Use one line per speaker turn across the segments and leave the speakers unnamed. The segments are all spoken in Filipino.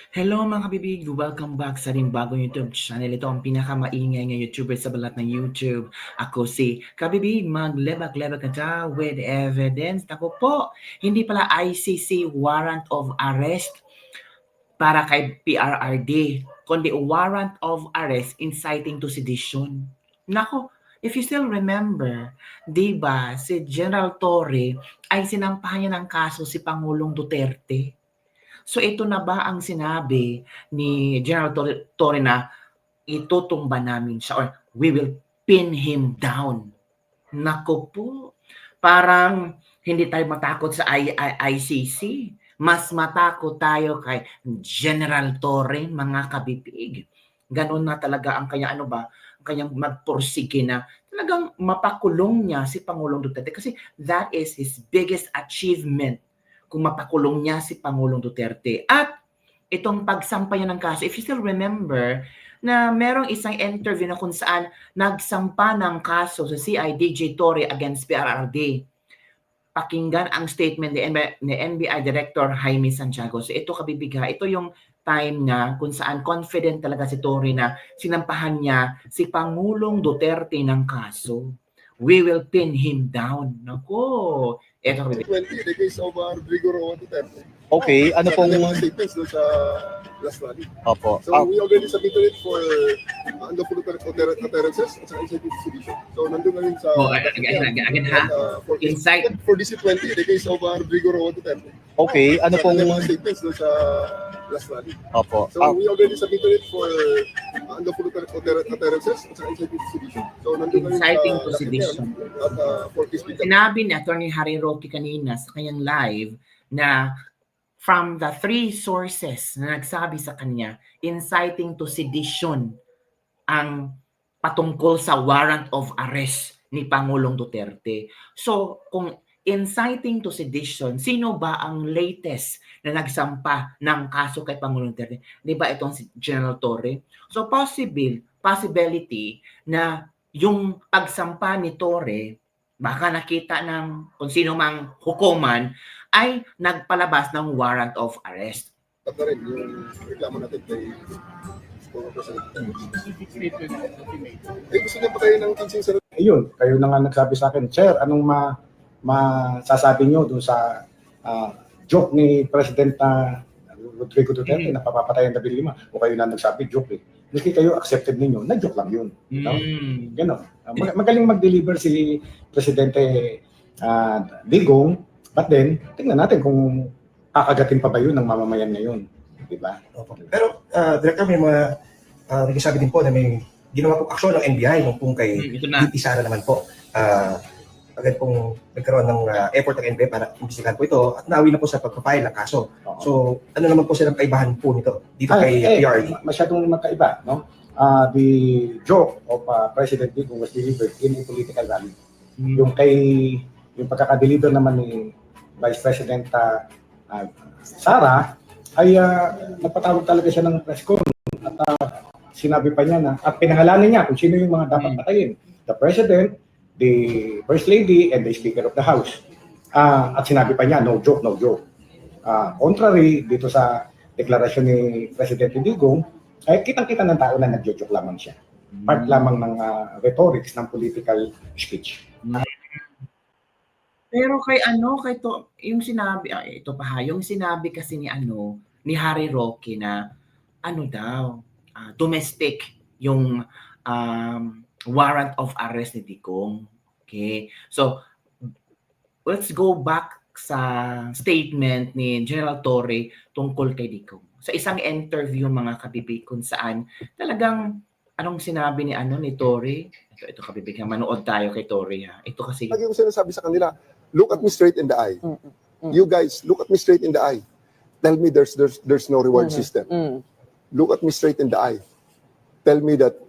Hello mga kabibig! Welcome back sa ring bagong YouTube channel. Ito ang pinakamaingay ng YouTuber sa balat ng YouTube. Ako si Kabibig, maglebak-lebak ka dyan with evidence. Ako po, hindi pala ICC warrant of arrest para kay PRRD, kundi warrant of arrest inciting to sedition. Nako, if you still remember, di ba si General Torre ay sinampahan niya ng kaso si Pangulong Duterte. So ito na ba ang sinabi ni General Torre na itutumba namin siya or we will pin him down? Nako po, parang hindi tayo matakot sa ICC. Mas matakot tayo kay General Torre, mga kabibig. Ganon na talaga ang kanya ang kanyang magpursige na talagang mapakulong niya si Pangulong Duterte kasi that is his biggest achievement kung mapakulong niya si Pangulong Duterte. At itong pagsampa niya ng kaso, if you still remember, na merong isang interview na kung saan nagsampa ng kaso sa CIDJ Torre against PRRD. Pakinggan ang statement ni NBI Director Jaime Santiago. So ito kabibiga, ito yung time na kung saan confident talaga si Torre na sinampahan niya si Pangulong Duterte ng kaso. We will pin him down. Nako, ito kabibiga.
20, the case of Rodrigo Roa Duterte.
Okay, ano pong...
mga statements doon sa last rally.
Opo.
So we already submitted it for unlawful utterances at saka inciting to sedition. So nandun na rin sa...
Again ha? Inside.
For DC-20, the case of Rodrigo Roa Duterte.
Okay, ano pong...
mga statements doon sa last rally.
Opo.
So we already submitted it for unlawful utterances at saka inciting to sedition. So nandun na rin sa...
Inciting to sedition.
At for peace speech.
Sinabi ni Attorney Harry Roque kanina sa kanyang live na from the three sources na nagsabi sa kanya, inciting to sedition ang patungkol sa warrant of arrest ni Pangulong Duterte. So, kung inciting to sedition, sino ba ang latest na nagsampa ng kaso kay Pangulong Duterte? Di ba itong si General Torre? So, possibility na yung pagsampa ni Torre, baka nakita ng kung sino mang hukuman, ay nagpalabas ng warrant of arrest.
At na rin yung reklamo natin kay former President. Gusto niya patayin ng 15 senador.
Ayun, kayo na nga nagsabi sa akin, Sir, anong masasabi nyo doon sa joke ni President Rodrigo Duterte na papapatayan na Bill 5? O kayo na nagsabi, joke eh. Hindi kayo accepted ninyo, na-joke lang yun. No? Ganon. Magaling mag-deliver si Presidente Digong. But then, tingnan natin kung kakagatin pa ba yun ng mamamayan ngayon. Diba?
Pero, Director, may mga nagsasabi din po na may ginawa pong aksyon ng NBI nung pong kay VP Sara naman po. Agad pong nagkaroon ng effort ng NBI para imbestigahan po ito at nauwi na po sa pagpapile ng kaso. So, ano naman po silang kaibahan po nito dito kay PRD?
Masyadong magkaiba, no? The joke of President Digong was delivered in a political rally. Yung pagkakadeliver naman ni Vice President Sara ay nagpatawag talaga siya ng press con at sinabi pa niya na at pinangalanan niya kung sino yung mga dapat patayin. The President, the First Lady, and the Speaker of the House. At sinabi pa niya, no joke, no joke. Contrary dito sa deklarasyon ni President Digong, ay kitang-kita ng tao na nag-joke lamang siya. Part lamang ng rhetorics ng political speech.
Pero kay yung sinabi, ito pa ha, yung sinabi kasi ni Harry Roque na daw, domestic yung warrant of arrest ni Digong. Okay? So, let's go back sa statement ni General Torre tungkol kay Digong. Sa isang interview mga kabibig kung saan talagang anong sinabi ni Torre? Ito kabibig, manood tayo kay Torre ha. Ito kasi
lagi ko sinasabi sa kanila, look at me straight in the eye. You guys, look at me straight in the eye. Tell me there's no reward system. Look at me straight in the eye. Tell me that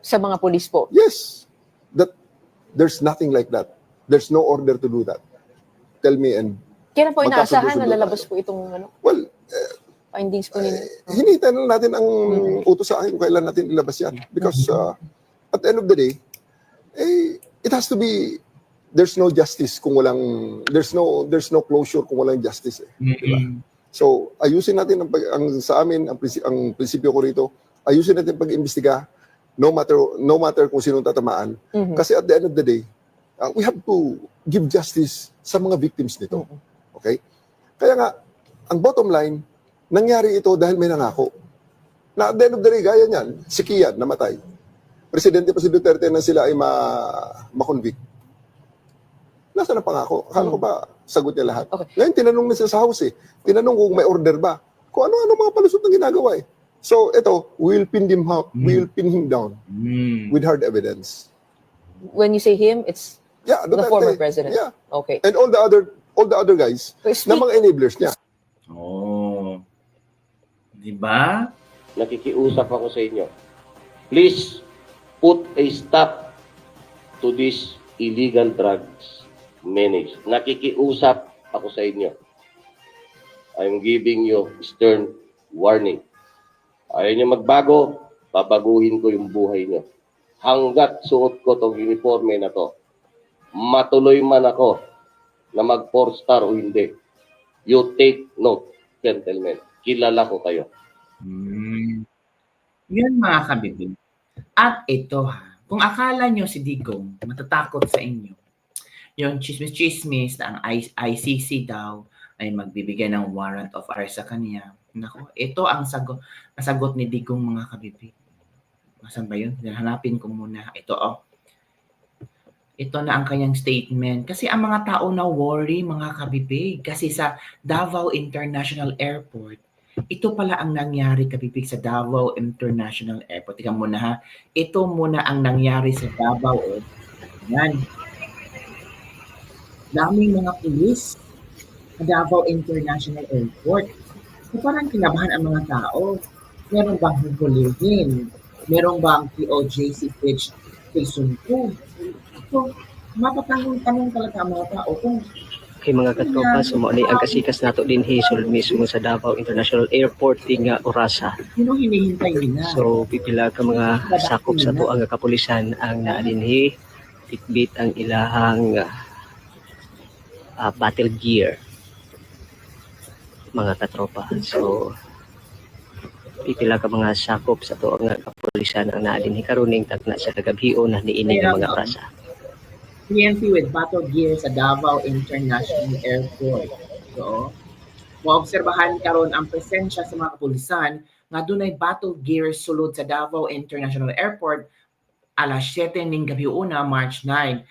sa mga pulis po.
Yes, that there's nothing like that. There's no order to do that. Tell me and
Kailan po inaasahan na lalabas po itong
well,
findings po ninyo?
hinihintay na natin ang utos sa akin kung kailan natin ilabas yan. Because at the end of the day, it has to be, there's no justice kung walang, there's no closure kung walang justice. Diba? So, ayusin natin sa amin, ang prinsipyo ko rito, ayusin natin pag-imbestiga, no matter kung sinong tatamaan. Kasi at the end of the day, we have to give justice sa mga victims nito. Okay? Kaya nga, ang bottom line, nangyari ito dahil may nangako. Na at the end of the day, gaya niyan, si Kian namatay. Presidente pa si Duterte na sila ay ma-convict. Nasaan ang pangako? Akala ko ba sagot niya lahat?
Okay.
Ngayon, tinanong na siya sa house eh. Tinanong kung may order ba. Kung ano-ano mga palusot na ginagawa eh. So, ito, we'll pin him down with hard evidence.
When you say him, it's
Yeah,
the
Duterte.
former president.
Yeah.
Okay.
And all the other guys na mga enablers niya.
Oh. Di ba?
Nakikiusap ako sa inyo. Please put a stop to this illegal drugs menace. Nakikiusap ako sa inyo. I'm giving you stern warning. Ayaw niyo magbago, babaguhin ko yung buhay niyo. Hanggat suot ko tong uniforme na to, matuloy man ako na mag 4-star o hindi. You take note, gentlemen. Kilala ko kayo.
Yan mga kabibig. At ito ha, kung akala nyo si Digong matatakot sa inyo, yung chismis-chismis na ang ICC daw ay magbibigay ng warrant of arrest sa kanya. Nako, ito ang sagot ni Digong mga kabibig. Masan ba yun? Hanapin ko muna. Ito Ito na ang kanyang statement. Kasi ang mga tao na worry mga kabibig. Kasi sa Davao International Airport, ito pala ang nangyari kabibig sa Davao International Airport. Tingnan muna ha. Ito muna ang nangyari sa Davao. Yan. Daming mga pulis sa Davao International Airport. So parang kinabahan ang mga tao. Meron bang hukulihin? Meron bang POJC Fitch Sumpo? So, mapatanong-tanong talaga ang mga tao kung
kay mga katropa sumali ang kasikas nato din hisul mismo sa Davao International Airport nga orasa.
sino hinihintay nila.
So pipila ka mga sakop sa to ang kapulisan ang naalinhi bitbit ang ilahang battle gear mga katropa. So pipila ka mga sakop sa to ang kapulisan ang naalinhi karuning tagna sa kagabhion na niini nga mga orasa.
PNP with battle gear sa Davao International Airport. So, maobserbahan karon ang presensya sa mga kapulisan nga dunay battle gear sulod sa Davao International Airport alas 7 ning gabiuna March 9.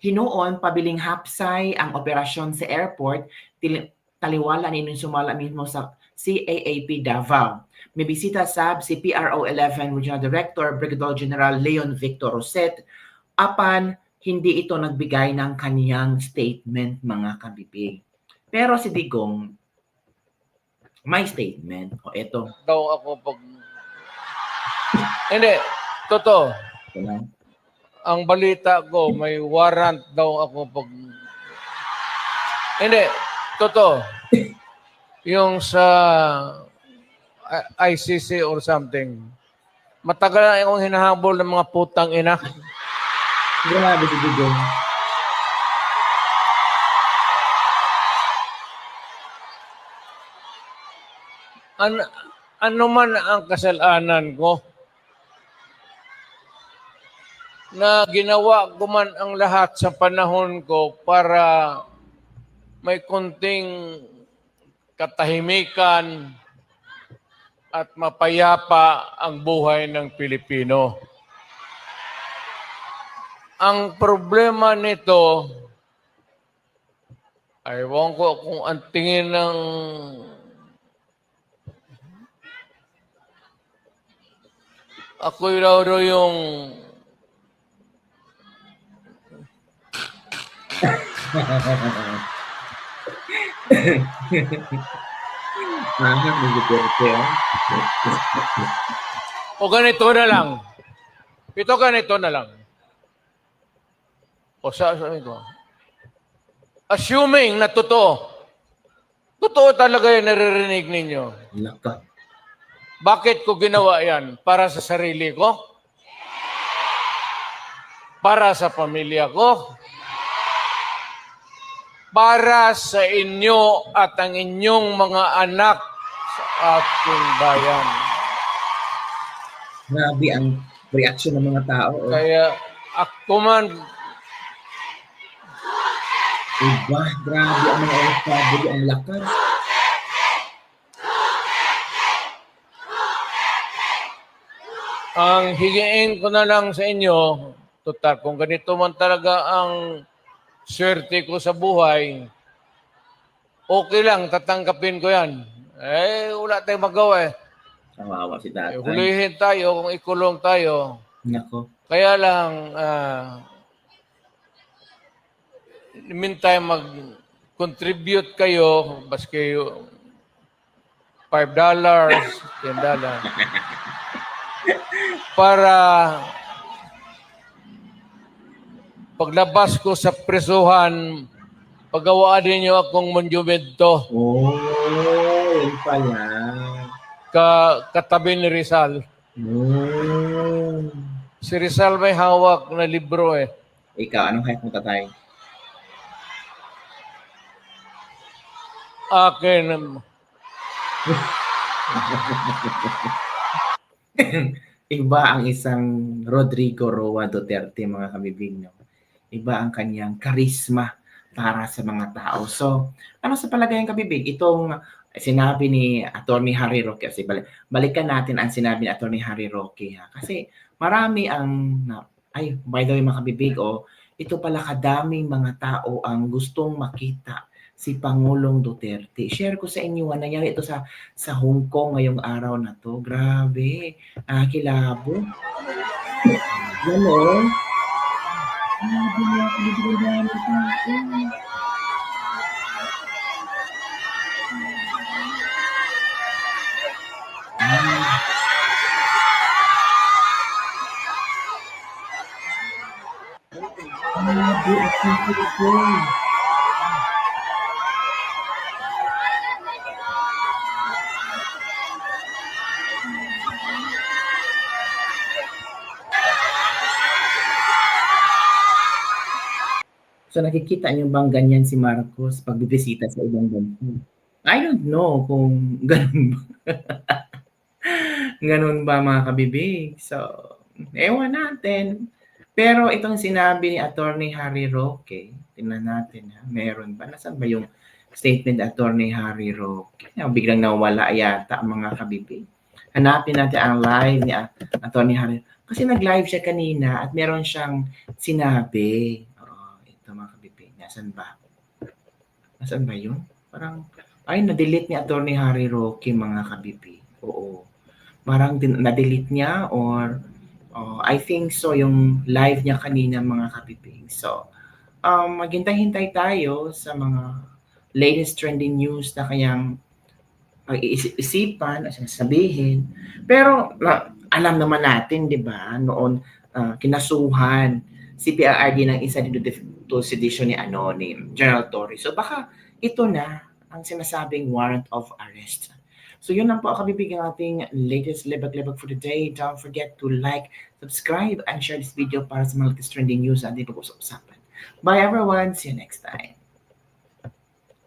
Hinuon pabiling hapsay ang operasyon sa airport taliwala ni sumala mismo sa CAAP Davao. May bisita sab si PRO 11 Regional Director Brigadier General Leon Victor Roset apan hindi ito nagbigay ng kaniyang statement mga kabibig. Pero si Digong may statement. O ito.
Daw ako pag... Hindi, totoo. Ang balita ko, may warrant daw ako pag... Hindi, totoo. Yung sa ICC or something. Matagal na akong hinahabol ng mga putang ina.
Grabe si Digong.
Ano man ang kasalanan ko na ginawa ko man ang lahat sa panahon ko para may kunting katahimikan at mapayapa ang buhay ng Pilipino. Ang problema nito, ewan ko kung ang tingin ng ako'y raw yung o ganito na lang. Ito ganito na lang. O sabi ko, assuming na totoo talaga yung naririnig ninyo.
Laka.
Bakit ko ginawa yan? Para sa sarili ko? Para sa pamilya ko? para sa inyo at ang inyong mga anak sa ating bayan.
Grabe ang reaction ng mga tao.
Kaya ako man,
Diba? Grabe ang mga OFW, ang lakas.
ang higiin ko na lang sa inyo, total, kung ganito man talaga ang swerte ko sa buhay, okay lang, tatanggapin ko yan. Wala tayong magawa eh.
Kawawa si tatay.
Hulihin tayo kung ikulong tayo.
Nako.
Kaya lang, meantime, mag-contribute kayo, baski $5, $10, para paglabas ko sa presuhan, pagawaan niyo akong monumento
Yun pala.
katabi ni Rizal. Si Rizal may hawak na libro eh.
Ikaw, anong hype mo, tatay?
Akin,
Iba ang isang Rodrigo Roa Duterte, mga kabibig, no? Iba ang kanyang karisma para sa mga tao. So, ano sa palagay ng kabibig? Itong sinabi ni Attorney Harry Roque, kasi balikan natin ang sinabi ni Attorney Harry Roque, ha? Kasi marami ang, by the way, mga kabibig, ito pala kadaming mga tao ang gustong makita si Pangulong Duterte. Share ko sa inyo, nangyari ito sa Hong Kong ngayong araw na to. Grabe, kilabo. Ganon. So nakikita niyo bang ganyan si Marcos pag bibisita sa ibang bansa? I don't know kung ganun ba. Ganun ba, mga kabibig? So, ewan natin. Pero itong sinabi ni Attorney Harry Roque, tingnan natin, meron ba? Nasaan ba yung statement ni Attorney Harry Roque? Biglang nawala yata ang mga kabibig. Hanapin natin ang live ni Attorney Harry. Kasi nag-live siya kanina at meron siyang sinabi. Ito, mga kabibig. Nasaan ba? Nasaan ba yun? Parang, na-delete ni Attorney Harry Roque, mga kabibig. Oo. Parang na-delete niya or I think so, yung live niya kanina, mga kabibig. So, maghintay-hintay tayo sa mga latest trending news na kayang pag-iisipan, sasabihin. Pero alam naman natin, di ba, noon kinasuhan si PRRD ng isa dito sedition ni General Torres. So baka ito na ang sinasabing warrant of arrest. So yun lang po, kabibig, ang ating latest lebag-lebag for the day. Don't forget to like, subscribe, and share this video para sa mga latest trending news na ating pag-usapan. Bye everyone! See you next time!